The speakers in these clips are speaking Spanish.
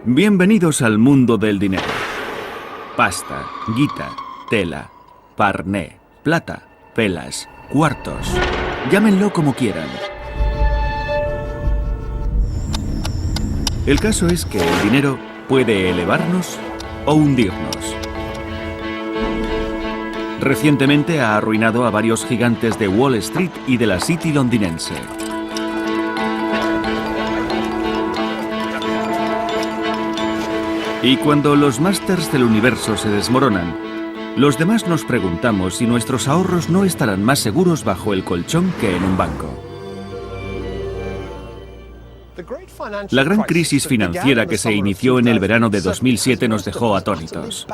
Bienvenidos al mundo del dinero. Pasta, guita, tela, parné, plata, pelas, cuartos. Llámenlo como quieran. El caso es que el dinero puede elevarnos o hundirnos. Recientemente ha arruinado a varios gigantes de Wall Street y de la City londinense. Y cuando los másters del universo se desmoronan, los demás nos preguntamos si nuestros ahorros no estarán más seguros bajo el colchón que en un banco. La gran crisis financiera que se inició en el verano de 2007 nos dejó atónitos.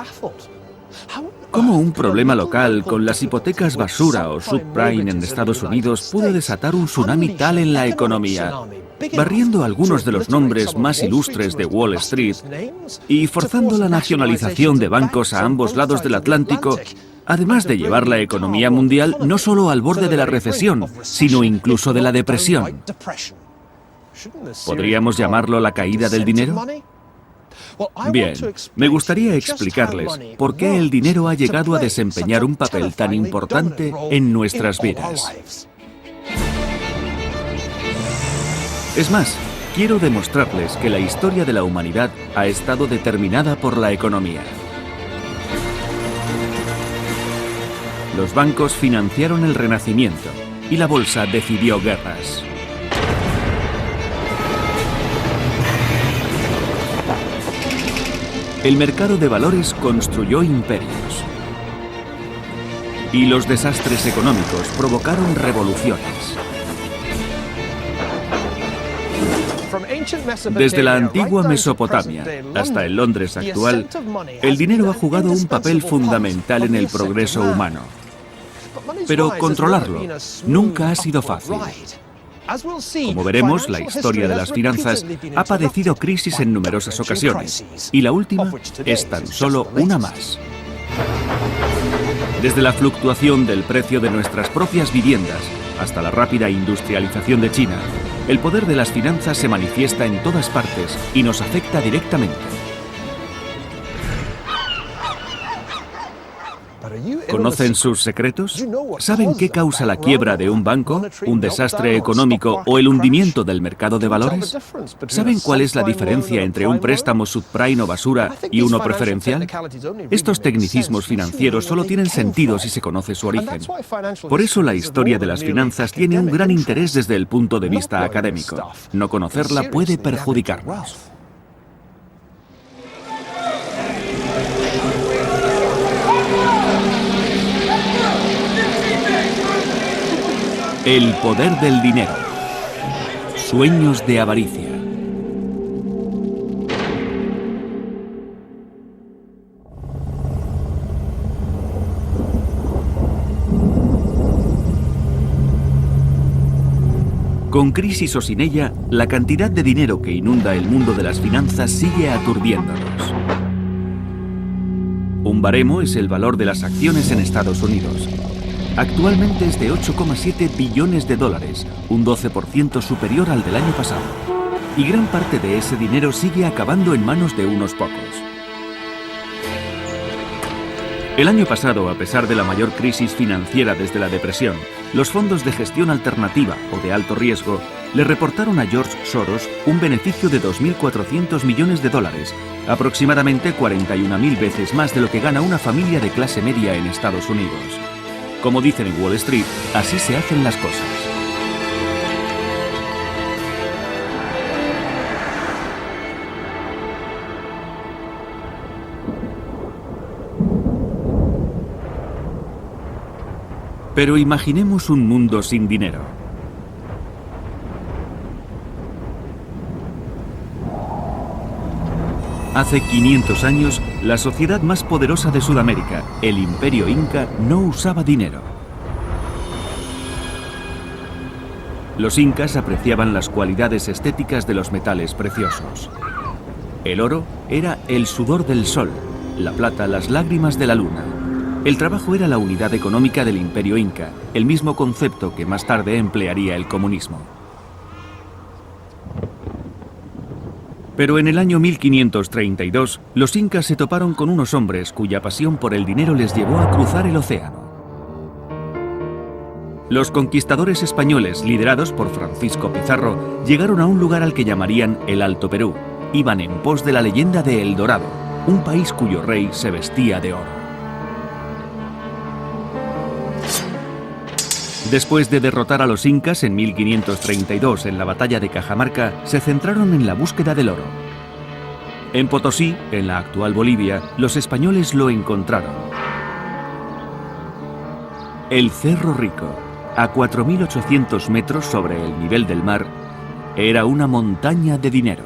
¿Cómo un problema local con las hipotecas basura o subprime en Estados Unidos pudo desatar un tsunami tal en la economía, barriendo algunos de los nombres más ilustres de Wall Street y forzando la nacionalización de bancos a ambos lados del Atlántico, además de llevar la economía mundial no solo al borde de la recesión, sino incluso de la depresión? ¿Podríamos llamarlo la caída del dinero? Bien, me gustaría explicarles por qué el dinero ha llegado a desempeñar un papel tan importante en nuestras vidas. Es más, quiero demostrarles que la historia de la humanidad ha estado determinada por la economía. Los bancos financiaron el Renacimiento y la bolsa decidió guerras. El mercado de valores construyó imperios. Y los desastres económicos provocaron revoluciones. Desde la antigua Mesopotamia hasta el Londres actual, el dinero ha jugado un papel fundamental en el progreso humano. Pero controlarlo nunca ha sido fácil. Como veremos, la historia de las finanzas ha padecido crisis en numerosas ocasiones, y la última es tan solo una más. Desde la fluctuación del precio de nuestras propias viviendas hasta la rápida industrialización de China, el poder de las finanzas se manifiesta en todas partes y nos afecta directamente. ¿Conocen sus secretos? ¿Saben qué causa la quiebra de un banco, un desastre económico o el hundimiento del mercado de valores? ¿Saben cuál es la diferencia entre un préstamo subprime o basura y uno preferencial? Estos tecnicismos financieros solo tienen sentido si se conoce su origen. Por eso la historia de las finanzas tiene un gran interés desde el punto de vista académico. No conocerla puede perjudicarnos. El poder del dinero. Sueños de avaricia. Con crisis o sin ella, la cantidad de dinero que inunda el mundo de las finanzas sigue aturdiéndonos. Un baremo es el valor de las acciones en Estados Unidos. Actualmente es de 8,7 billones de dólares, un 12% superior al del año pasado. Y gran parte de ese dinero sigue acabando en manos de unos pocos. El año pasado, a pesar de la mayor crisis financiera desde la depresión, los fondos de gestión alternativa o de alto riesgo le reportaron a George Soros un beneficio de 2.400 millones de dólares, aproximadamente 41.000 veces más de lo que gana una familia de clase media en Estados Unidos. Como dicen en Wall Street, así se hacen las cosas. Pero imaginemos un mundo sin dinero. Hace 500 años, la sociedad más poderosa de Sudamérica, el Imperio Inca, no usaba dinero. Los incas apreciaban las cualidades estéticas de los metales preciosos. El oro era el sudor del sol, la plata las lágrimas de la luna. El trabajo era la unidad económica del Imperio Inca, el mismo concepto que más tarde emplearía el comunismo. Pero en el año 1532, los incas se toparon con unos hombres cuya pasión por el dinero les llevó a cruzar el océano. Los conquistadores españoles, liderados por Francisco Pizarro, llegaron a un lugar al que llamarían el Alto Perú. Iban en pos de la leyenda de El Dorado, un país cuyo rey se vestía de oro. Después de derrotar a los incas en 1532 en la batalla de Cajamarca, se centraron en la búsqueda del oro. En Potosí, en la actual Bolivia, los españoles lo encontraron. El Cerro Rico, a 4.800 metros sobre el nivel del mar, era una montaña de dinero.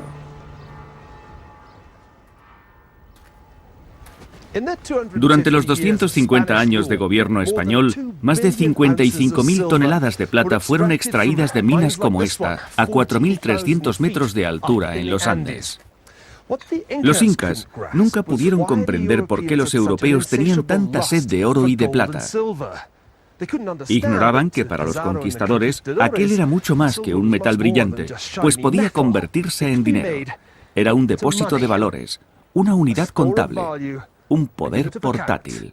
Durante los 250 años de gobierno español, más de 55.000 toneladas de plata fueron extraídas de minas como esta, a 4.300 metros de altura en los Andes. Los incas nunca pudieron comprender por qué los europeos tenían tanta sed de oro y de plata. Ignoraban que para los conquistadores aquel era mucho más que un metal brillante, pues podía convertirse en dinero. Era un depósito de valores, una unidad contable, un poder portátil.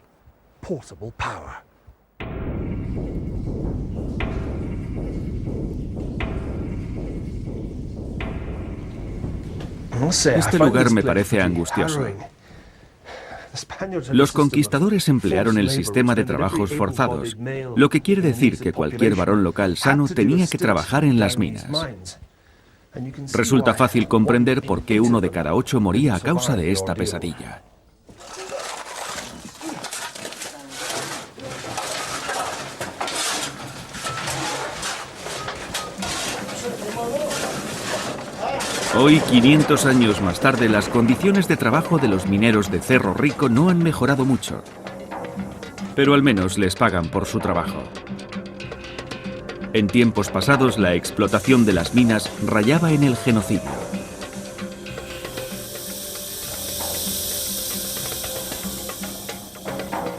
Este lugar me parece angustioso. Los conquistadores emplearon el sistema de trabajos forzados, lo que quiere decir que cualquier varón local sano tenía que trabajar en las minas. Resulta fácil comprender por qué 1 de cada 8 moría a causa de esta pesadilla. Hoy, 500 años más tarde, las condiciones de trabajo de los mineros de Cerro Rico no han mejorado mucho. Pero al menos les pagan por su trabajo. En tiempos pasados, la explotación de las minas rayaba en el genocidio.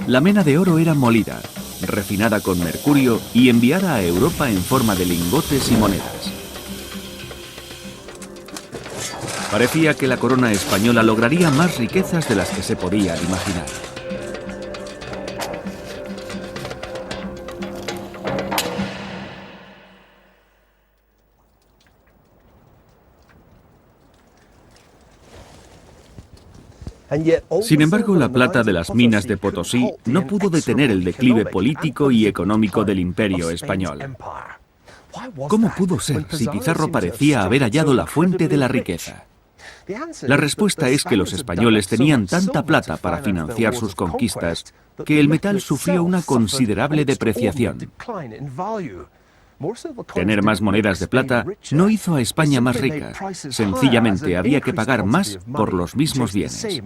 La mena de oro era molida, refinada con mercurio y enviada a Europa en forma de lingotes y monedas. Parecía que la corona española lograría más riquezas de las que se podían imaginar. Sin embargo, la plata de las minas de Potosí no pudo detener el declive político y económico del Imperio español. ¿Cómo pudo ser si Pizarro parecía haber hallado la fuente de la riqueza? La respuesta es que los españoles tenían tanta plata para financiar sus conquistas que el metal sufrió una considerable depreciación. Tener más monedas de plata no hizo a España más rica, sencillamente había que pagar más por los mismos bienes.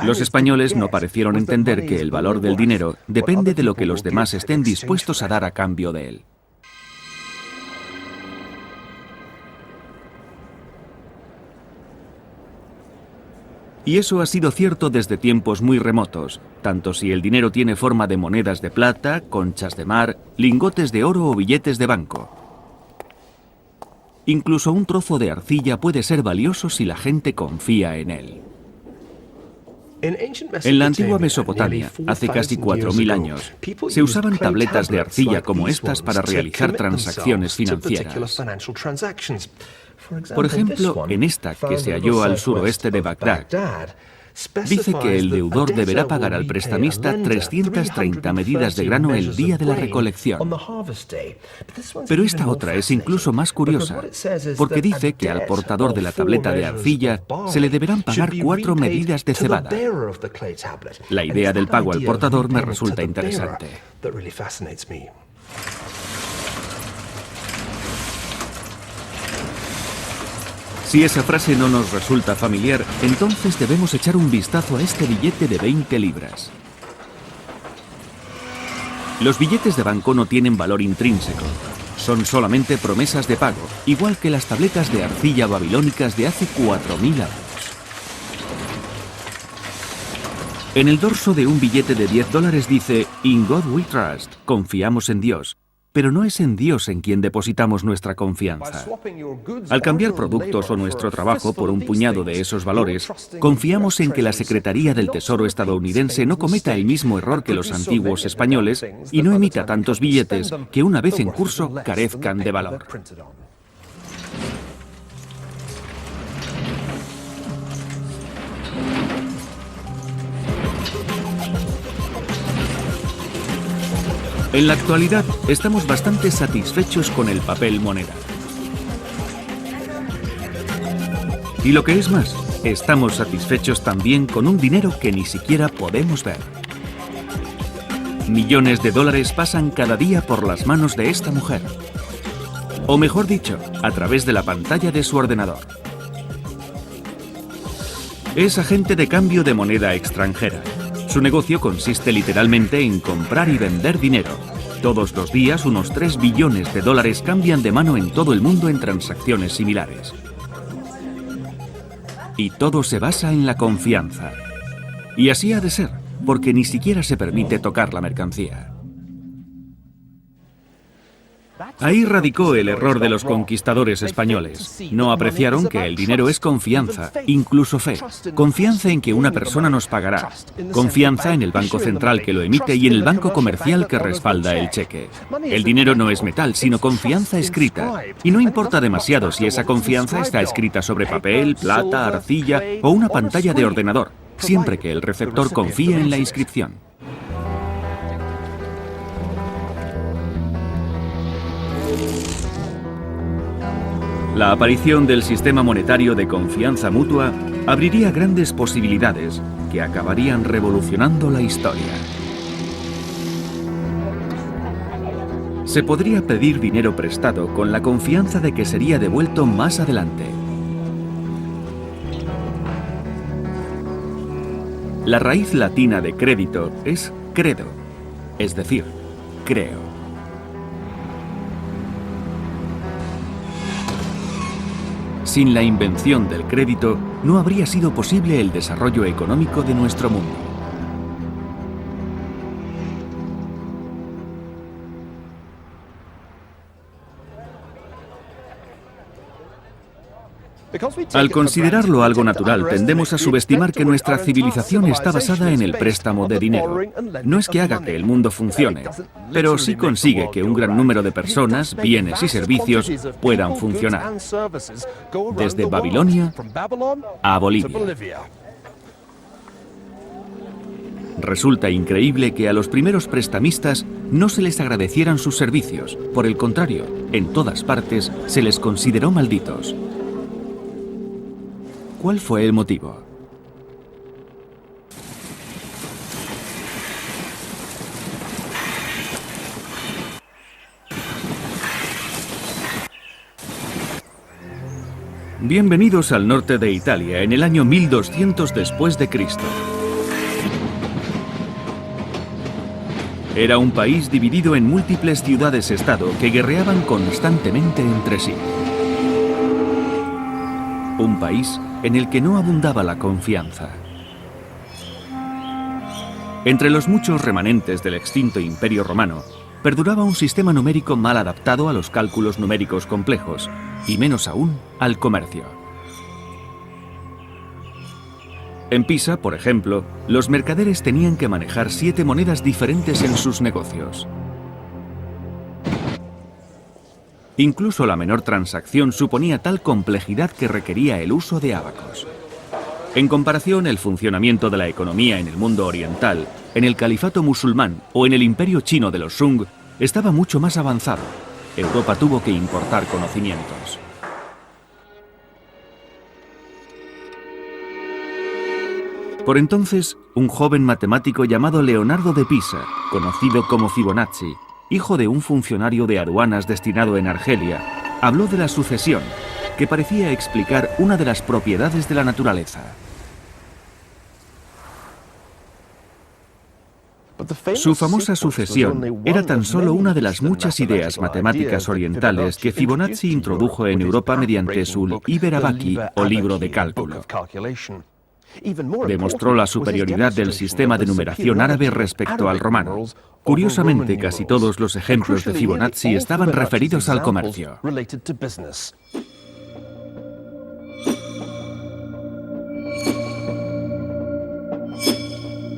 Los españoles no parecieron entender que el valor del dinero depende de lo que los demás estén dispuestos a dar a cambio de él. Y eso ha sido cierto desde tiempos muy remotos, tanto si el dinero tiene forma de monedas de plata, conchas de mar, lingotes de oro o billetes de banco. Incluso un trozo de arcilla puede ser valioso si la gente confía en él. En la antigua Mesopotamia, hace casi 4.000 años, se usaban tabletas de arcilla como estas para realizar transacciones financieras. Por ejemplo, en esta que se halló al suroeste de Bagdad, dice que el deudor deberá pagar al prestamista 330 medidas de grano el día de la recolección. Pero esta otra es incluso más curiosa, porque dice que al portador de la tableta de arcilla se le deberán pagar 4 medidas de cebada. La idea del pago al portador me resulta interesante. Si esa frase no nos resulta familiar, entonces debemos echar un vistazo a este billete de 20 libras. Los billetes de banco no tienen valor intrínseco. Son solamente promesas de pago, igual que las tabletas de arcilla babilónicas de hace 4.000 años. En el dorso de un billete de $10 dice «In God we trust», confiamos en Dios, pero no es en Dios en quien depositamos nuestra confianza. Al cambiar productos o nuestro trabajo por un puñado de esos valores, confiamos en que la Secretaría del Tesoro estadounidense no cometa el mismo error que los antiguos españoles y no emita tantos billetes que una vez en curso carezcan de valor. En la actualidad, estamos bastante satisfechos con el papel moneda. Y lo que es más, estamos satisfechos también con un dinero que ni siquiera podemos ver. Millones de dólares pasan cada día por las manos de esta mujer. O mejor dicho, a través de la pantalla de su ordenador. Es agente de cambio de moneda extranjera. Su negocio consiste literalmente en comprar y vender dinero. Todos los días, unos 3 billones de dólares cambian de mano en todo el mundo en transacciones similares. Y todo se basa en la confianza. Y así ha de ser, porque ni siquiera se permite tocar la mercancía. Ahí radicó el error de los conquistadores españoles. No apreciaron que el dinero es confianza, incluso fe. Confianza en que una persona nos pagará. Confianza en el banco central que lo emite y en el banco comercial que respalda el cheque. El dinero no es metal, sino confianza escrita. Y no importa demasiado si esa confianza está escrita sobre papel, plata, arcilla o una pantalla de ordenador, siempre que el receptor confíe en la inscripción. La aparición del sistema monetario de confianza mutua abriría grandes posibilidades que acabarían revolucionando la historia. Se podría pedir dinero prestado con la confianza de que sería devuelto más adelante. La raíz latina de crédito es credo, es decir, creo. Sin la invención del crédito, no habría sido posible el desarrollo económico de nuestro mundo. Al considerarlo algo natural, tendemos a subestimar que nuestra civilización está basada en el préstamo de dinero. No es que haga que el mundo funcione, pero sí consigue que un gran número de personas, bienes y servicios puedan funcionar. Desde Babilonia a Bolivia. Resulta increíble que a los primeros prestamistas no se les agradecieran sus servicios. Por el contrario, en todas partes se les consideró malditos. ¿Cuál fue el motivo? Bienvenidos al norte de Italia en el año 1200 después de Cristo. Era un país dividido en múltiples ciudades-estado que guerreaban constantemente entre sí. Un país en el que no abundaba la confianza. Entre los muchos remanentes del extinto Imperio Romano, perduraba un sistema numérico mal adaptado a los cálculos numéricos complejos, y menos aún al comercio. En Pisa, por ejemplo, los mercaderes tenían que manejar 7 monedas diferentes en sus negocios. Incluso la menor transacción suponía tal complejidad que requería el uso de ábacos. En comparación, el funcionamiento de la economía en el mundo oriental, en el califato musulmán o en el imperio chino de los Sung, estaba mucho más avanzado. Europa tuvo que importar conocimientos. Por entonces, un joven matemático llamado Leonardo de Pisa, conocido como Fibonacci, hijo de un funcionario de aduanas destinado en Argelia, habló de la sucesión, que parecía explicar una de las propiedades de la naturaleza. Su famosa sucesión era tan solo una de las muchas ideas matemáticas orientales que Fibonacci introdujo en Europa mediante su Liber Abaci o libro de cálculo. Demostró la superioridad del sistema de numeración árabe respecto al romano. Curiosamente, casi todos los ejemplos de Fibonacci estaban referidos al comercio.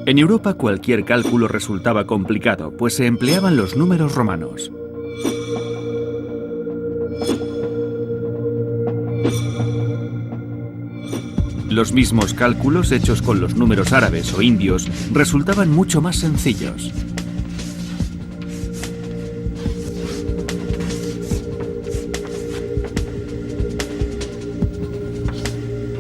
En Europa cualquier cálculo resultaba complicado, pues se empleaban los números romanos. Los mismos cálculos hechos con los números árabes o indios resultaban mucho más sencillos.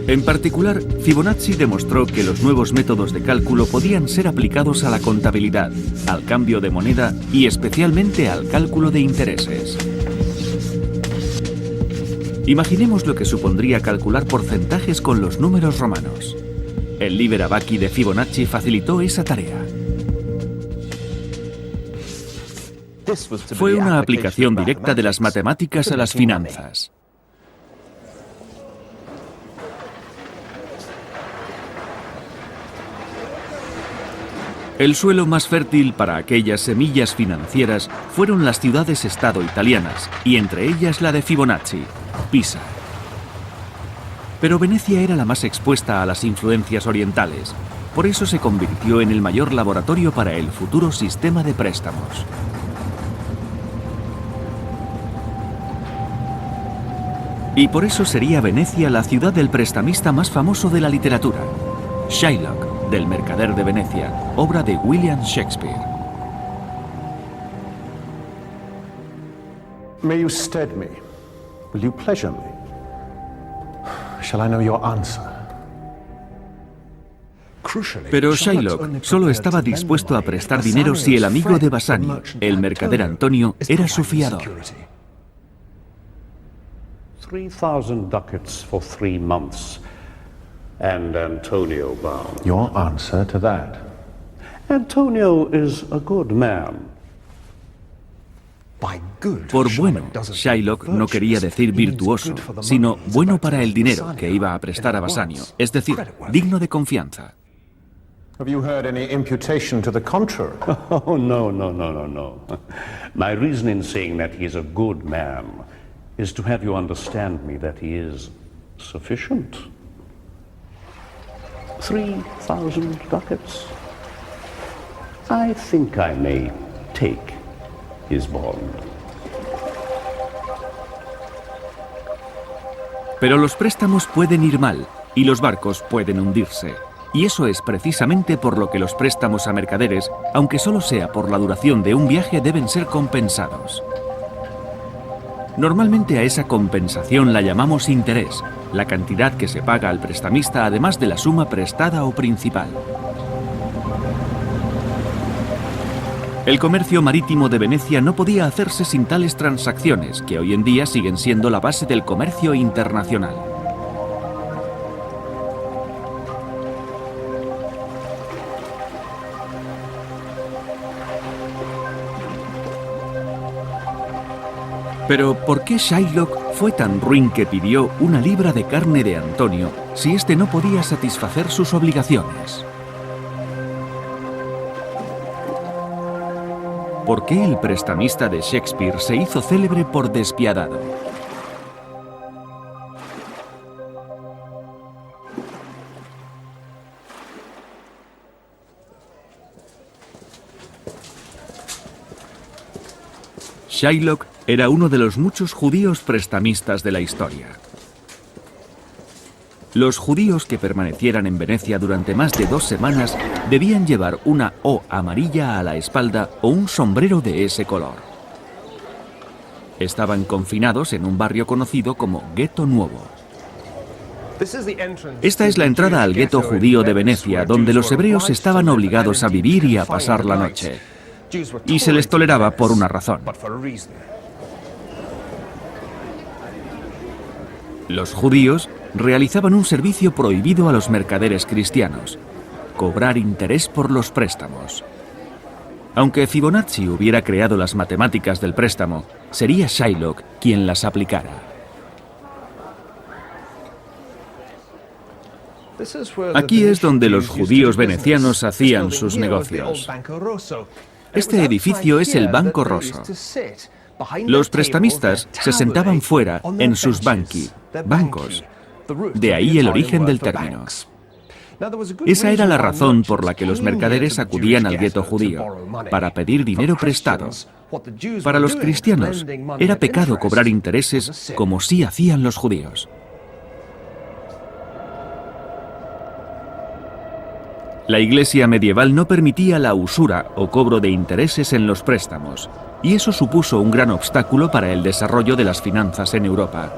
En particular, Fibonacci demostró que los nuevos métodos de cálculo podían ser aplicados a la contabilidad, al cambio de moneda y especialmente al cálculo de intereses. Imaginemos lo que supondría calcular porcentajes con los números romanos. El Liber Abaci de Fibonacci facilitó esa tarea. Fue una aplicación directa de las matemáticas a las finanzas. El suelo más fértil para aquellas semillas financieras fueron las ciudades-estado italianas, y entre ellas la de Fibonacci, Pisa. Pero Venecia era la más expuesta a las influencias orientales, por eso se convirtió en el mayor laboratorio para el futuro sistema de préstamos. Y por eso sería Venecia la ciudad del prestamista más famoso de la literatura, Shylock, del Mercader de Venecia, obra de William Shakespeare. May you stead me? Will you pleasure me? Shall I know your answer? Pero Shylock solo estaba dispuesto a prestar dinero si el amigo de Bassanio, el mercader Antonio, era su fiador. 3,000 ducats for 3 months. And Antonio bound. Your answer to that? Antonio is a good man. Por bueno, Shylock no quería decir virtuoso, sino bueno para el dinero que iba a prestar a Bassanio, es decir, digno de confianza. Have you heard any imputation to the contrary? Oh, no. My reason in saying that he is a good man is to have you understand me that he is sufficient. 3,000 ducats. I think I may take his bond. Pero los préstamos pueden ir mal y los barcos pueden hundirse. Y eso es precisamente por lo que los préstamos a mercaderes, aunque solo sea por la duración de un viaje, deben ser compensados. Normalmente a esa compensación la llamamos interés, la cantidad que se paga al prestamista además de la suma prestada o principal. El comercio marítimo de Venecia no podía hacerse sin tales transacciones, que hoy en día siguen siendo la base del comercio internacional. Pero, ¿por qué Shylock fue tan ruin que pidió una libra de carne de Antonio si éste no podía satisfacer sus obligaciones? ¿Por qué el prestamista de Shakespeare se hizo célebre por despiadado? Shylock era uno de los muchos judíos prestamistas de la historia. Los judíos que permanecieran en Venecia durante más de 2 semanas debían llevar una O amarilla a la espalda o un sombrero de ese color. Estaban confinados en un barrio conocido como Gueto Nuevo. Esta es la entrada al gueto judío de Venecia, donde los hebreos estaban obligados a vivir y a pasar la noche. Y se les toleraba por una razón. Los judíos realizaban un servicio prohibido a los mercaderes cristianos: cobrar interés por los préstamos. Aunque Fibonacci hubiera creado las matemáticas del préstamo, sería Shylock quien las aplicara. Aquí es donde los judíos venecianos hacían sus negocios. Este edificio es el Banco Rosso. Los prestamistas se sentaban fuera en sus banchi, bancos. De ahí el origen del término. Esa era la razón por la que los mercaderes acudían al gueto judío, para pedir dinero prestado. Para los cristianos, era pecado cobrar intereses como sí hacían los judíos. La Iglesia medieval no permitía la usura o cobro de intereses en los préstamos, y eso supuso un gran obstáculo para el desarrollo de las finanzas en Europa.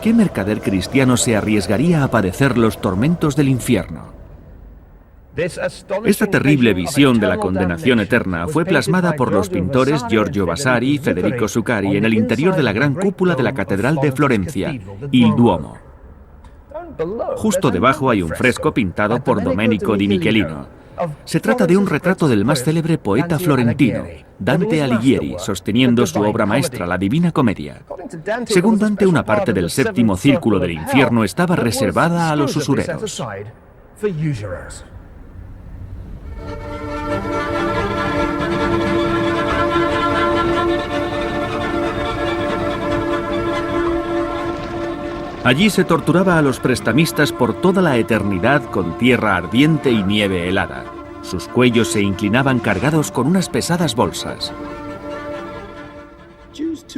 ¿Qué mercader cristiano se arriesgaría a padecer los tormentos del infierno? Esta terrible visión de la condenación eterna fue plasmada por los pintores Giorgio Vasari y Federico Zuccari en el interior de la gran cúpula de la Catedral de Florencia, il Duomo. Justo debajo hay un fresco pintado por Domenico di Michelino. Se trata de un retrato del más célebre poeta florentino, Dante Alighieri, sosteniendo su obra maestra, la Divina Comedia. Según Dante, una parte del séptimo círculo del infierno estaba reservada a los usureros. Allí se torturaba a los prestamistas por toda la eternidad con tierra ardiente y nieve helada. Sus cuellos se inclinaban cargados con unas pesadas bolsas.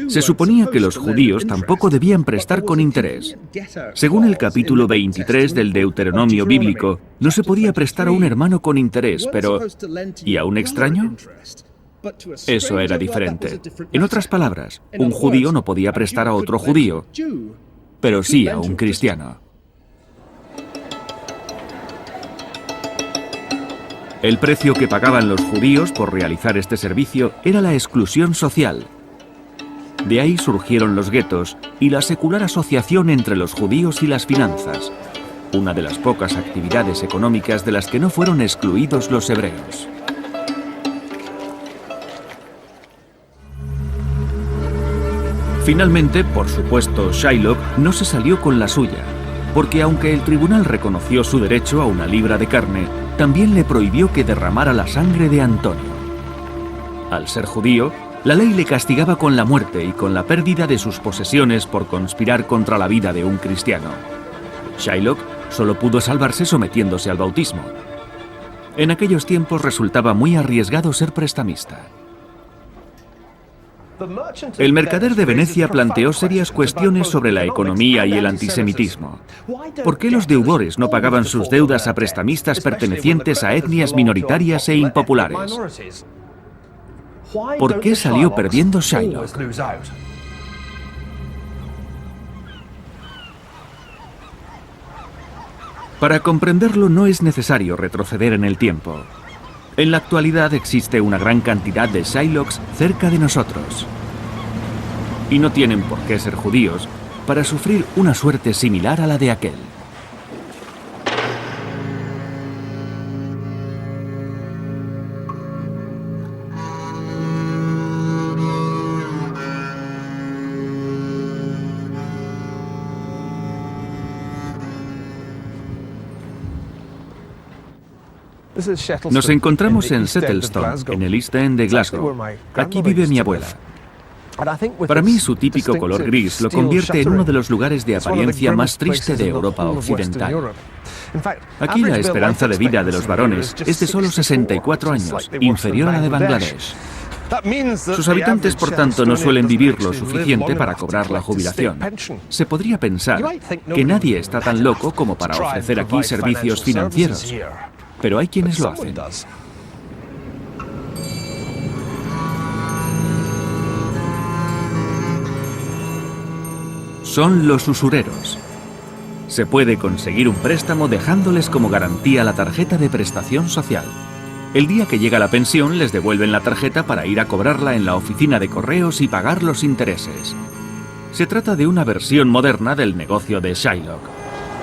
Se suponía que los judíos tampoco debían prestar con interés. Según el capítulo 23 del Deuteronomio bíblico, no se podía prestar a un hermano con interés, pero ¿y a un extraño? Eso era diferente. En otras palabras, un judío no podía prestar a otro judío, pero sí a un cristiano. El precio que pagaban los judíos por realizar este servicio era la exclusión social. De ahí surgieron los guetos y la secular asociación entre los judíos y las finanzas, una de las pocas actividades económicas de las que no fueron excluidos los hebreos. Finalmente, por supuesto, Shylock no se salió con la suya, porque aunque el tribunal reconoció su derecho a una libra de carne, también le prohibió que derramara la sangre de Antonio. Al ser judío, la ley le castigaba con la muerte y con la pérdida de sus posesiones por conspirar contra la vida de un cristiano. Shylock solo pudo salvarse sometiéndose al bautismo. En aquellos tiempos resultaba muy arriesgado ser prestamista. El mercader de Venecia planteó serias cuestiones sobre la economía y el antisemitismo. ¿Por qué los deudores no pagaban sus deudas a prestamistas pertenecientes a etnias minoritarias e impopulares? ¿Por qué salió perdiendo Shylock? Para comprenderlo no es necesario retroceder en el tiempo. En la actualidad existe una gran cantidad de Shylocks cerca de nosotros. Y no tienen por qué ser judíos para sufrir una suerte similar a la de aquel. Nos encontramos en Settlestone, en el East End de Glasgow. Aquí vive mi abuela. Para mí, su típico color gris lo convierte en uno de los lugares de apariencia más triste de Europa occidental. Aquí la esperanza de vida de los varones es de solo 64 años, inferior a la de Bangladesh. Sus habitantes, por tanto, no suelen vivir lo suficiente para cobrar la jubilación. Se podría pensar que nadie está tan loco como para ofrecer aquí servicios financieros, pero hay quienes lo hacen. Son los usureros. Se puede conseguir un préstamo dejándoles como garantía la tarjeta de prestación social. El día que llega la pensión les devuelven la tarjeta para ir a cobrarla en la oficina de correos y pagar los intereses. Se trata de una versión moderna del negocio de Shylock.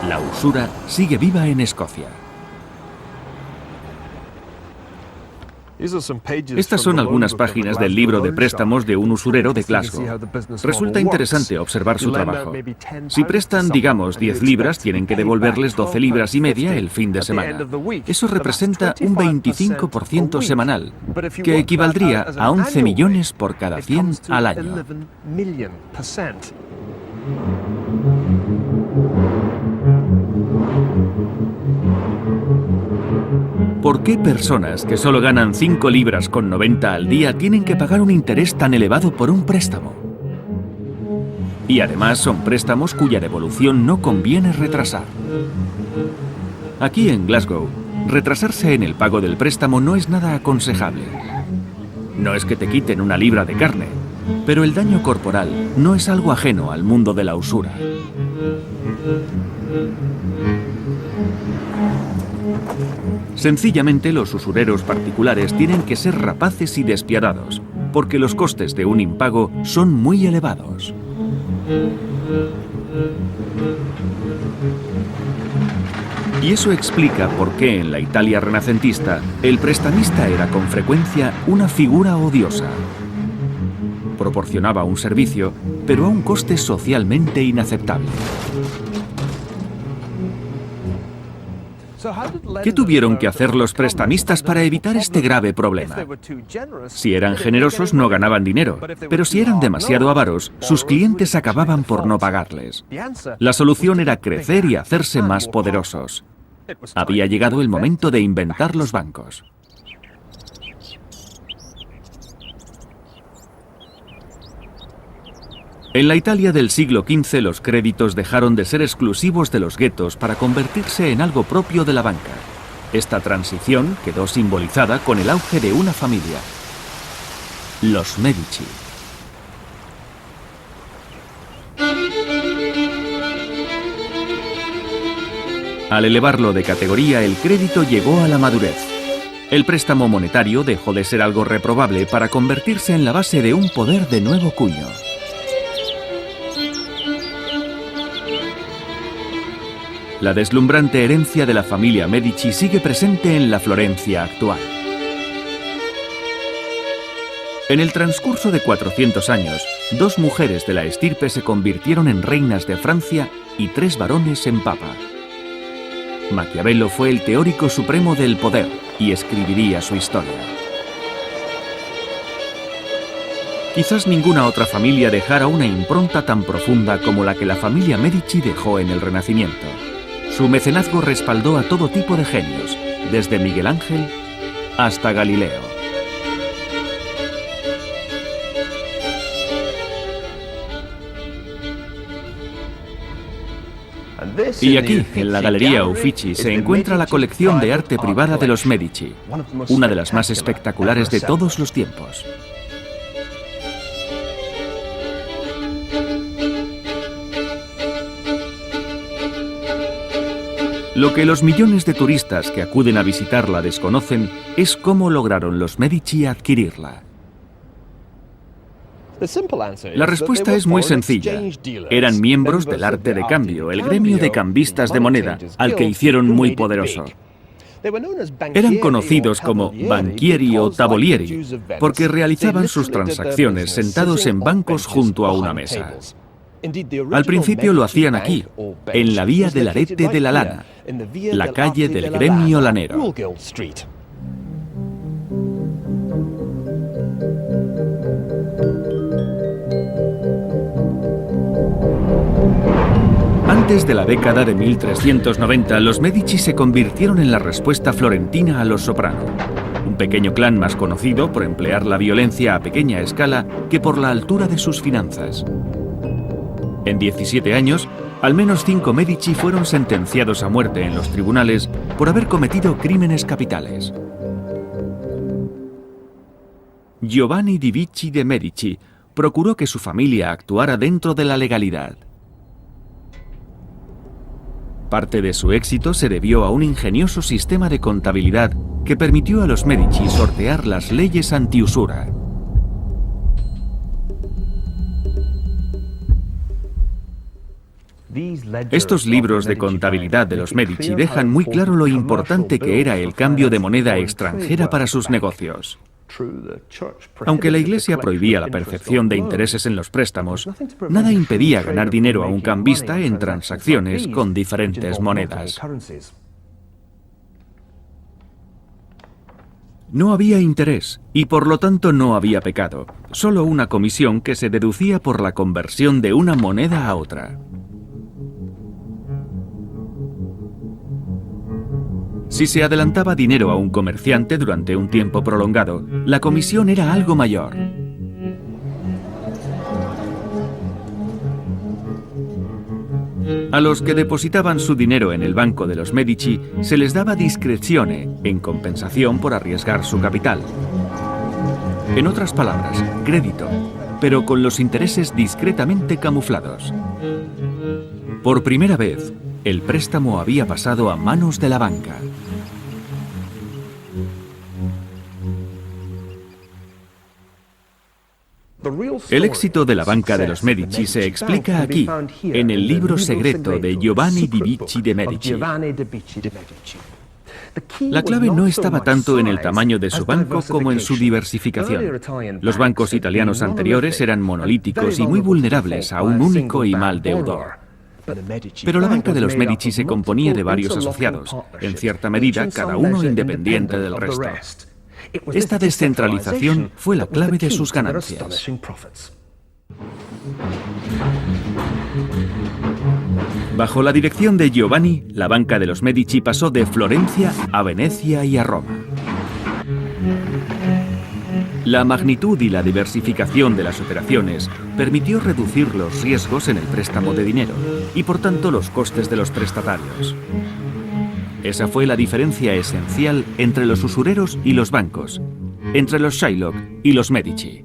La usura sigue viva en Escocia. Estas son algunas páginas del libro de préstamos de un usurero de Glasgow. Resulta interesante observar su trabajo. Si prestan, digamos, 10 libras, tienen que devolverles 12 libras y media el fin de semana. Eso representa un 25% semanal, que equivaldría a 11 millones por cada 100 al año. ¿Por qué personas que solo ganan 5 libras con 90 al día tienen que pagar un interés tan elevado por un préstamo? Y además son préstamos cuya devolución no conviene retrasar. Aquí en Glasgow, retrasarse en el pago del préstamo no es nada aconsejable. No es que te quiten una libra de carne, pero el daño corporal no es algo ajeno al mundo de la usura. Sencillamente, los usureros particulares tienen que ser rapaces y despiadados, porque los costes de un impago son muy elevados. Y eso explica por qué en la Italia renacentista el prestamista era con frecuencia una figura odiosa. Proporcionaba un servicio, pero a un coste socialmente inaceptable. ¿Qué tuvieron que hacer los prestamistas para evitar este grave problema? Si eran generosos no ganaban dinero, pero si eran demasiado avaros, sus clientes acababan por no pagarles. La solución era crecer y hacerse más poderosos. Había llegado el momento de inventar los bancos. En la Italia del siglo XV los créditos dejaron de ser exclusivos de los guetos para convertirse en algo propio de la banca. Esta transición quedó simbolizada con el auge de una familia: los Medici. Al elevarlo de categoría, el crédito llegó a la madurez. El préstamo monetario dejó de ser algo reprobable para convertirse en la base de un poder de nuevo cuño. La deslumbrante herencia de la familia Medici sigue presente en la Florencia actual. En el transcurso de 400 años, 2 mujeres de la estirpe se convirtieron en reinas de Francia y 3 varones en papa. Maquiavelo fue el teórico supremo del poder y escribiría su historia. Quizás ninguna otra familia dejara una impronta tan profunda como la que la familia Medici dejó en el Renacimiento. Su mecenazgo respaldó a todo tipo de genios, desde Miguel Ángel hasta Galileo. Y aquí, en la Galería Uffizi, se encuentra la colección de arte privada de los Medici, una de las más espectaculares de todos los tiempos. Lo que los millones de turistas que acuden a visitarla desconocen es cómo lograron los Medici adquirirla. La respuesta es muy sencilla. Eran miembros del arte de cambio, el gremio de cambistas de moneda, al que hicieron muy poderoso. Eran conocidos como banchieri o tavolieri, porque realizaban sus transacciones sentados en bancos junto a una mesa. Al principio lo hacían aquí, en la Vía del Arete de la Lana, la calle del gremio lanero. Antes de la década de 1390, los Medici se convirtieron en la respuesta florentina a los Soprano, un pequeño clan más conocido por emplear la violencia a pequeña escala que por la altura de sus finanzas. En 17 años, al menos 5 Medici fueron sentenciados a muerte en los tribunales por haber cometido crímenes capitales. Giovanni di Vici de Medici procuró que su familia actuara dentro de la legalidad. Parte de su éxito se debió a un ingenioso sistema de contabilidad que permitió a los Medici sortear las leyes antiusura. Estos libros de contabilidad de los Medici dejan muy claro lo importante que era el cambio de moneda extranjera para sus negocios. Aunque la Iglesia prohibía la percepción de intereses en los préstamos, nada impedía ganar dinero a un cambista en transacciones con diferentes monedas. No había interés y por lo tanto no había pecado, solo una comisión que se deducía por la conversión de una moneda a otra. Si se adelantaba dinero a un comerciante durante un tiempo prolongado, la comisión era algo mayor. A los que depositaban su dinero en el banco de los Medici se les daba discrezione en compensación por arriesgar su capital. En otras palabras, crédito, pero con los intereses discretamente camuflados. Por primera vez, el préstamo había pasado a manos de la banca. El éxito de la banca de los Medici se explica aquí, en el libro secreto de Giovanni di Bicci de Medici. La clave no estaba tanto en el tamaño de su banco como en su diversificación. Los bancos italianos anteriores eran monolíticos y muy vulnerables a un único y mal deudor. Pero la banca de los Medici se componía de varios asociados, en cierta medida cada uno independiente del resto. Esta descentralización fue la clave de sus ganancias. Bajo la dirección de Giovanni, la banca de los Medici pasó de Florencia a Venecia y a Roma. La magnitud y la diversificación de las operaciones permitió reducir los riesgos en el préstamo de dinero y por tanto los costes de los prestatarios. Esa fue la diferencia esencial entre los usureros y los bancos, entre los Shylock y los Medici.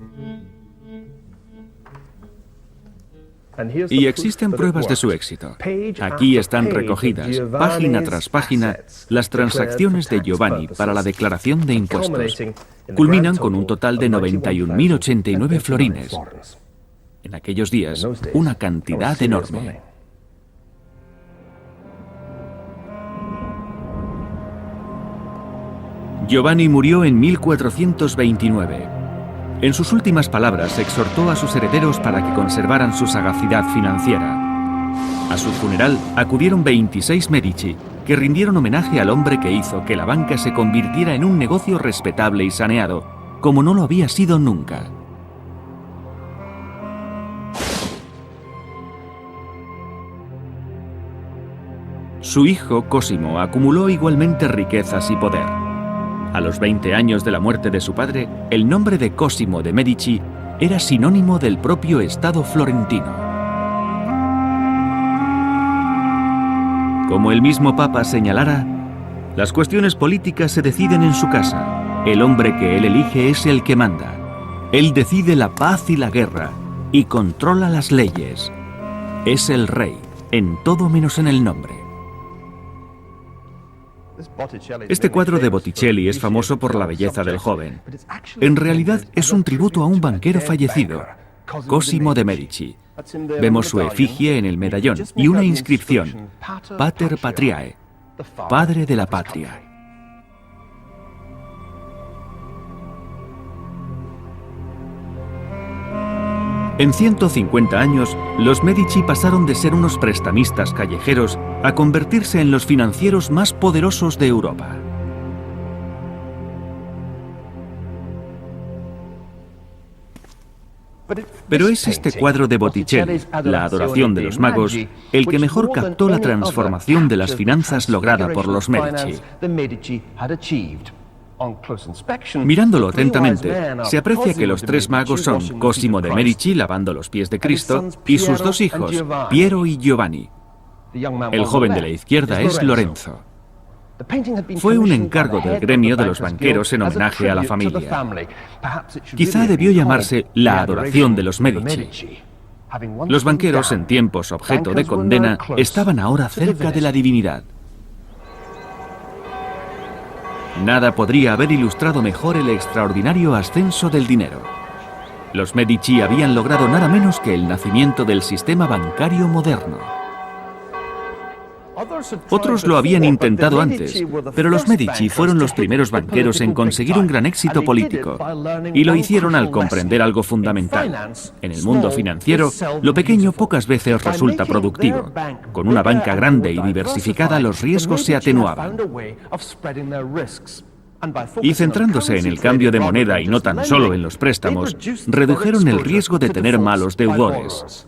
Y existen pruebas de su éxito. Aquí están recogidas, página tras página, las transacciones de Giovanni para la declaración de impuestos. Culminan con un total de 91.089 florines. En aquellos días, una cantidad enorme. Giovanni murió en 1429. En sus últimas palabras exhortó a sus herederos para que conservaran su sagacidad financiera. A su funeral acudieron 26 Medici, que rindieron homenaje al hombre que hizo que la banca se convirtiera en un negocio respetable y saneado, como no lo había sido nunca. Su hijo, Cosimo, acumuló igualmente riquezas y poder. A los 20 años de la muerte de su padre, el nombre de Cosimo de Medici era sinónimo del propio Estado florentino. Como el mismo Papa señalara, las cuestiones políticas se deciden en su casa. El hombre que él elige es el que manda. Él decide la paz y la guerra y controla las leyes. Es el rey, en todo menos en el nombre. Este cuadro de Botticelli es famoso por la belleza del joven. En realidad es un tributo a un banquero fallecido, Cosimo de Medici. Vemos su efigie en el medallón y una inscripción, Pater Patriae, Padre de la Patria. En 150 años, los Medici pasaron de ser unos prestamistas callejeros a convertirse en los financieros más poderosos de Europa. Pero es este cuadro de Botticelli, La adoración de los magos, el que mejor captó la transformación de las finanzas lograda por los Medici. Mirándolo atentamente, se aprecia que los tres magos son Cosimo de Medici lavando los pies de Cristo y sus dos hijos, Piero y Giovanni. El joven de la izquierda es Lorenzo. Fue un encargo del gremio de los banqueros en homenaje a la familia. Quizá debió llamarse La adoración de los Medici. Los banqueros, en tiempos objeto de condena, estaban ahora cerca de la divinidad. Nada podría haber ilustrado mejor el extraordinario ascenso del dinero. Los Medici habían logrado nada menos que el nacimiento del sistema bancario moderno. Otros lo habían intentado antes, pero los Medici fueron los primeros banqueros en conseguir un gran éxito político, y lo hicieron al comprender algo fundamental. En el mundo financiero, lo pequeño pocas veces resulta productivo. Con una banca grande y diversificada, los riesgos se atenuaban. Y centrándose en el cambio de moneda y no tan solo en los préstamos, redujeron el riesgo de tener malos deudores.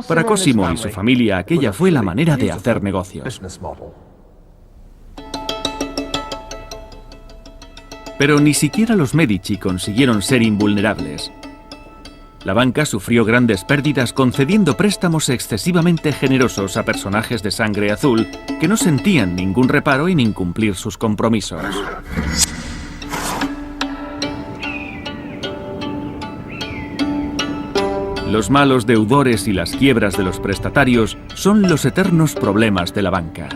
Para Cosimo y su familia, aquella fue la manera de hacer negocios. Pero ni siquiera los Medici consiguieron ser invulnerables. La banca sufrió grandes pérdidas concediendo préstamos excesivamente generosos a personajes de sangre azul que no sentían ningún reparo en incumplir sus compromisos. Los malos deudores y las quiebras de los prestatarios son los eternos problemas de la banca.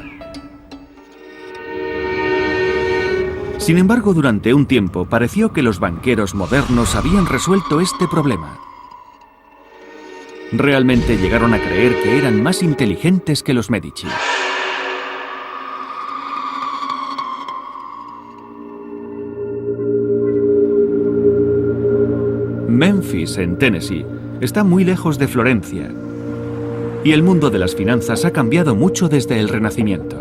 Sin embargo, durante un tiempo pareció que los banqueros modernos habían resuelto este problema. Realmente llegaron a creer que eran más inteligentes que los Medici. Memphis, en Tennessee, está muy lejos de Florencia, y el mundo de las finanzas ha cambiado mucho desde el Renacimiento.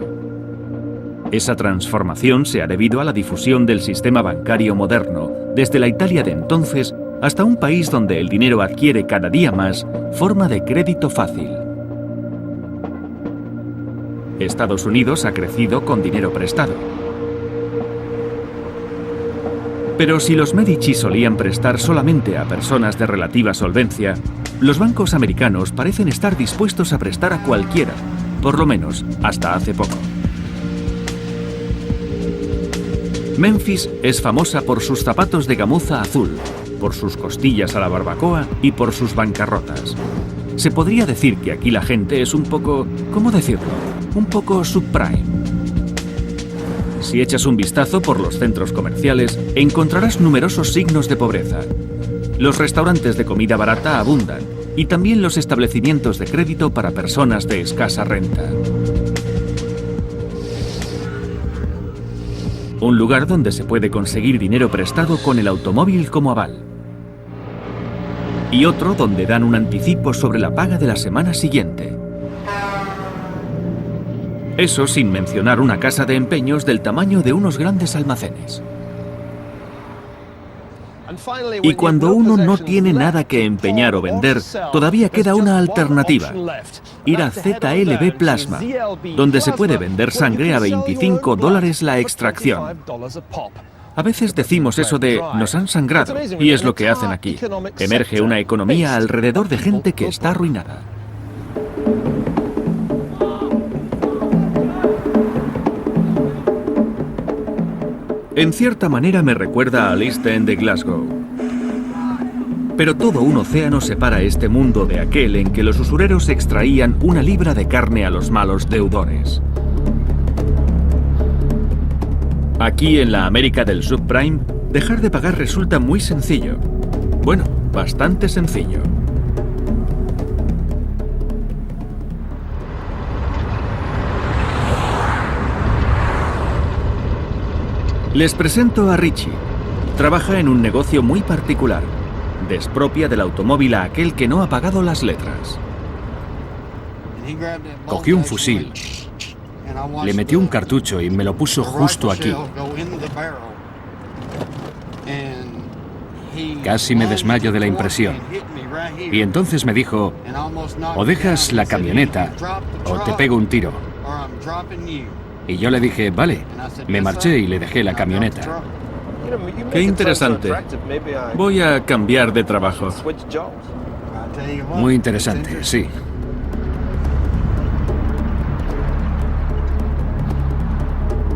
Esa transformación se ha debido a la difusión del sistema bancario moderno, desde la Italia de entonces hasta un país donde el dinero adquiere cada día más forma de crédito fácil. Estados Unidos ha crecido con dinero prestado. Pero si los Medici solían prestar solamente a personas de relativa solvencia, los bancos americanos parecen estar dispuestos a prestar a cualquiera, por lo menos hasta hace poco. Memphis es famosa por sus zapatos de gamuza azul, por sus costillas a la barbacoa y por sus bancarrotas. Se podría decir que aquí la gente es un poco, ¿cómo decirlo? Un poco subprime. Si echas un vistazo por los centros comerciales, encontrarás numerosos signos de pobreza. Los restaurantes de comida barata abundan, y también los establecimientos de crédito para personas de escasa renta. Un lugar donde se puede conseguir dinero prestado con el automóvil como aval. Y otro donde dan un anticipo sobre la paga de la semana siguiente. Eso sin mencionar una casa de empeños del tamaño de unos grandes almacenes. Y cuando uno no tiene nada que empeñar o vender, todavía queda una alternativa: ir a ZLB Plasma, donde se puede vender sangre a $25 la extracción. A veces decimos eso de "nos han sangrado", y es lo que hacen aquí. Emerge una economía alrededor de gente que está arruinada. En cierta manera me recuerda al East End de Glasgow. Pero todo un océano separa este mundo de aquel en que los usureros extraían una libra de carne a los malos deudores. Aquí en la América del subprime, dejar de pagar resulta muy sencillo. Bueno, bastante sencillo. Les presento a Richie. Trabaja en un negocio muy particular. Despropia del automóvil a aquel que no ha pagado las letras. Cogió un fusil, le metió un cartucho y me lo puso justo aquí. Casi me desmayo de la impresión. Y entonces me dijo: o dejas la camioneta o te pego un tiro. Y yo le dije: vale. Me marché y le dejé la camioneta. Qué interesante. Voy a cambiar de trabajo. Muy interesante, sí.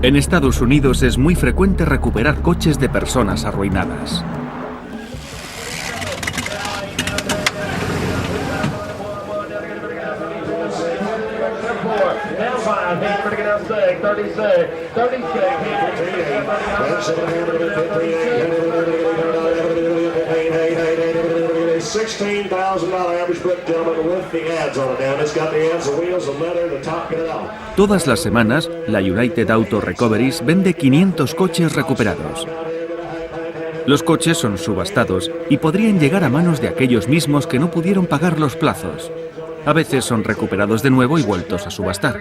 En Estados Unidos es muy frecuente recuperar coches de personas arruinadas. Todas las semanas, la United Auto Recoveries vende 500 coches recuperados. Los coches son subastados y podrían llegar a manos de aquellos mismos que no pudieron pagar los plazos. A veces son recuperados de nuevo y vueltos a subastar.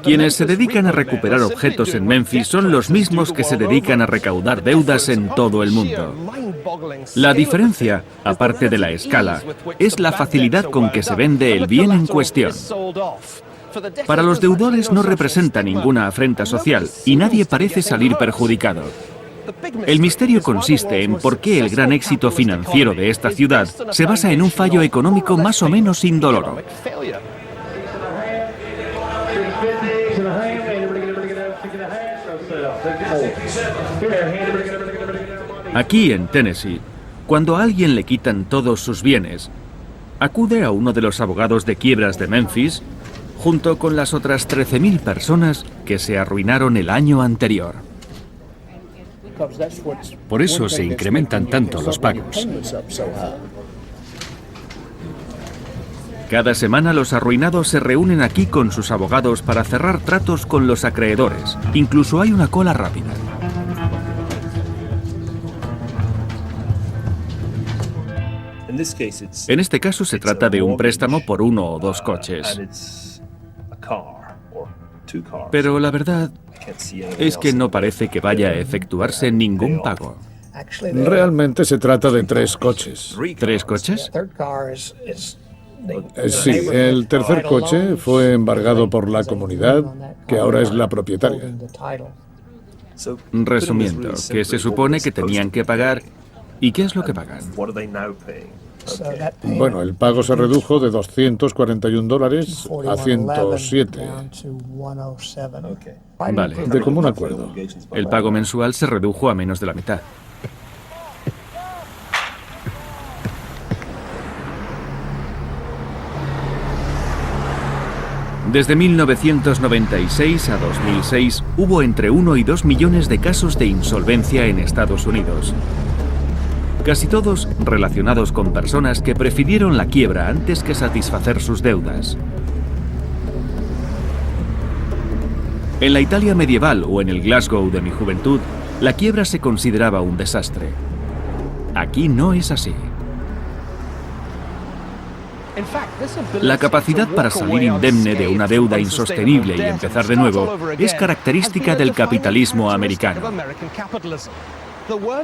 Quienes se dedican a recuperar objetos en Memphis son los mismos que se dedican a recaudar deudas en todo el mundo. La diferencia, aparte de la escala, es la facilidad con que se vende el bien en cuestión. Para los deudores no representa ninguna afrenta social y nadie parece salir perjudicado. El misterio consiste en por qué el gran éxito financiero de esta ciudad se basa en un fallo económico más o menos indoloro. Aquí en Tennessee, cuando a alguien le quitan todos sus bienes, acude a uno de los abogados de quiebras de Memphis, junto con las otras 13.000 personas que se arruinaron el año anterior. Por eso se incrementan tanto los pagos. Cada semana los arruinados se reúnen aquí con sus abogados para cerrar tratos con los acreedores. Incluso hay una cola rápida. En este caso se trata de un préstamo por 1 o 2 coches. Pero la verdad es que no parece que vaya a efectuarse ningún pago. Realmente se trata de 3 coches. ¿3 coches? Sí, el tercer coche fue embargado por la comunidad, que ahora es la propietaria. Resumiendo, que se supone que tenían que pagar. ¿Y qué es lo que pagan? Bueno, el pago se redujo de $241 a 107. Vale. De común acuerdo. El pago mensual se redujo a menos de la mitad. Desde 1996 a 2006 hubo entre 1 y 2 millones de casos de insolvencia en Estados Unidos. Casi todos relacionados con personas que prefirieron la quiebra antes que satisfacer sus deudas. En la Italia medieval o en el Glasgow de mi juventud, la quiebra se consideraba un desastre. Aquí no es así. La capacidad para salir indemne de una deuda insostenible y empezar de nuevo es característica del capitalismo americano.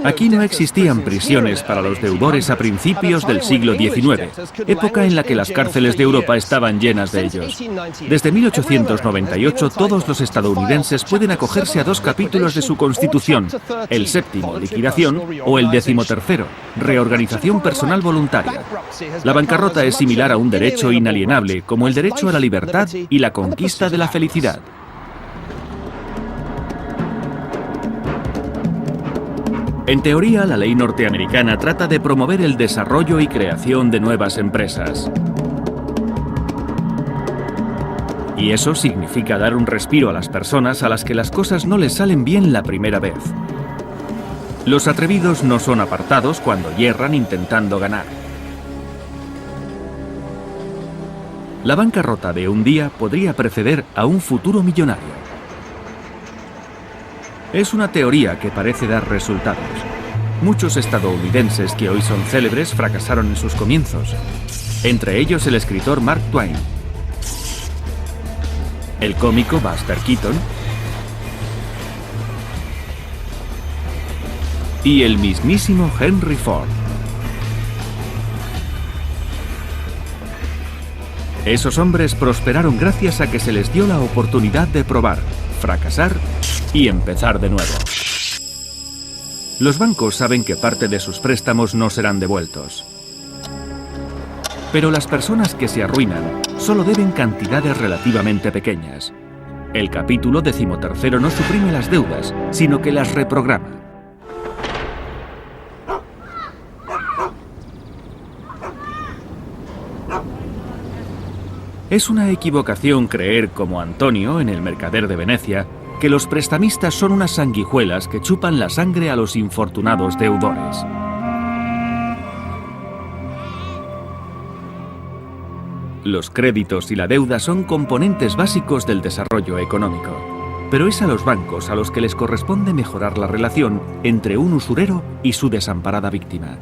Aquí no existían prisiones para los deudores a principios del siglo XIX, época en la que las cárceles de Europa estaban llenas de ellos. Desde 1898 todos los estadounidenses pueden acogerse a 2 capítulos de su Constitución, el 7º, liquidación, o el 13º, reorganización personal voluntaria. La bancarrota es similar a un derecho inalienable, como el derecho a la libertad y la conquista de la felicidad. En teoría, la ley norteamericana trata de promover el desarrollo y creación de nuevas empresas. Y eso significa dar un respiro a las personas a las que las cosas no les salen bien la primera vez. Los atrevidos no son apartados cuando yerran intentando ganar. La bancarrota de un día podría preceder a un futuro millonario. Es una teoría que parece dar resultados. Muchos estadounidenses que hoy son célebres fracasaron en sus comienzos. Entre ellos el escritor Mark Twain, el cómico Buster Keaton y el mismísimo Henry Ford. Esos hombres prosperaron gracias a que se les dio la oportunidad de probar, fracasar y empezar de nuevo. Los bancos saben que parte de sus préstamos no serán devueltos. Pero las personas que se arruinan solo deben cantidades relativamente pequeñas. El capítulo 13º no suprime las deudas, sino que las reprograma. Es una equivocación creer, como Antonio en El mercader de Venecia, que los prestamistas son unas sanguijuelas que chupan la sangre a los infortunados deudores. Los créditos y la deuda son componentes básicos del desarrollo económico, pero es a los bancos a los que les corresponde mejorar la relación entre un usurero y su desamparada víctima.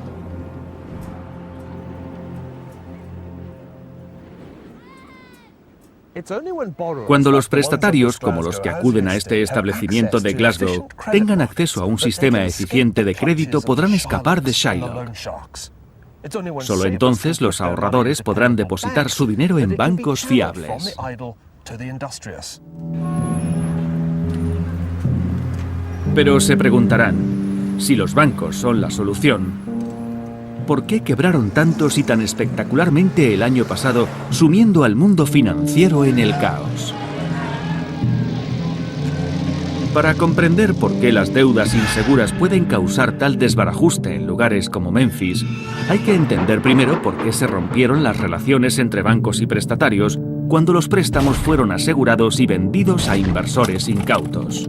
Cuando los prestatarios, como los que acuden a este establecimiento de Glasgow, tengan acceso a un sistema eficiente de crédito, podrán escapar de Shylock. Solo entonces los ahorradores podrán depositar su dinero en bancos fiables. Pero se preguntarán, si los bancos son la solución, ¿por qué quebraron tantos y tan espectacularmente el año pasado, sumiendo al mundo financiero en el caos? Para comprender por qué las deudas inseguras pueden causar tal desbarajuste en lugares como Memphis, hay que entender primero por qué se rompieron las relaciones entre bancos y prestatarios cuando los préstamos fueron asegurados y vendidos a inversores incautos.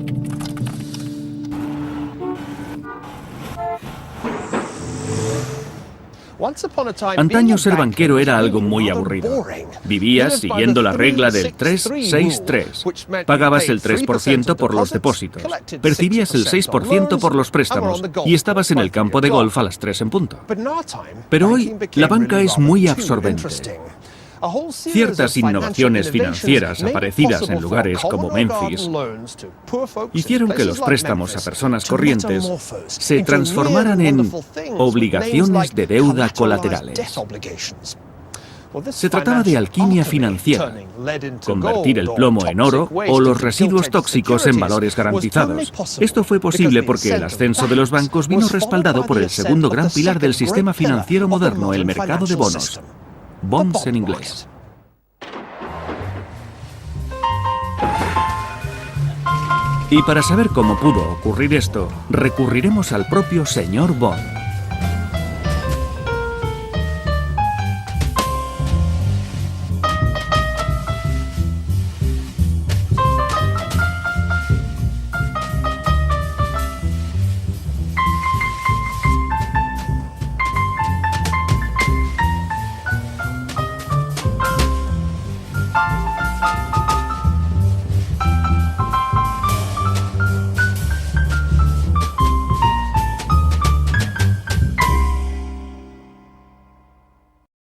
Antaño ser banquero era algo muy aburrido. Vivías siguiendo la regla del 3-6-3. Pagabas el 3% por los depósitos, percibías el 6% por los préstamos y estabas en el campo de golf a las 3 en punto. Pero hoy la banca es muy absorbente. Ciertas innovaciones financieras aparecidas en lugares como Memphis hicieron que los préstamos a personas corrientes se transformaran en obligaciones de deuda colaterales. Se trataba de alquimia financiera, convertir el plomo en oro o los residuos tóxicos en valores garantizados. Esto fue posible porque el ascenso de los bancos vino respaldado por el segundo gran pilar del sistema financiero moderno, el mercado de bonos. Bonds en inglés. Y para saber cómo pudo ocurrir esto, recurriremos al propio señor Bond.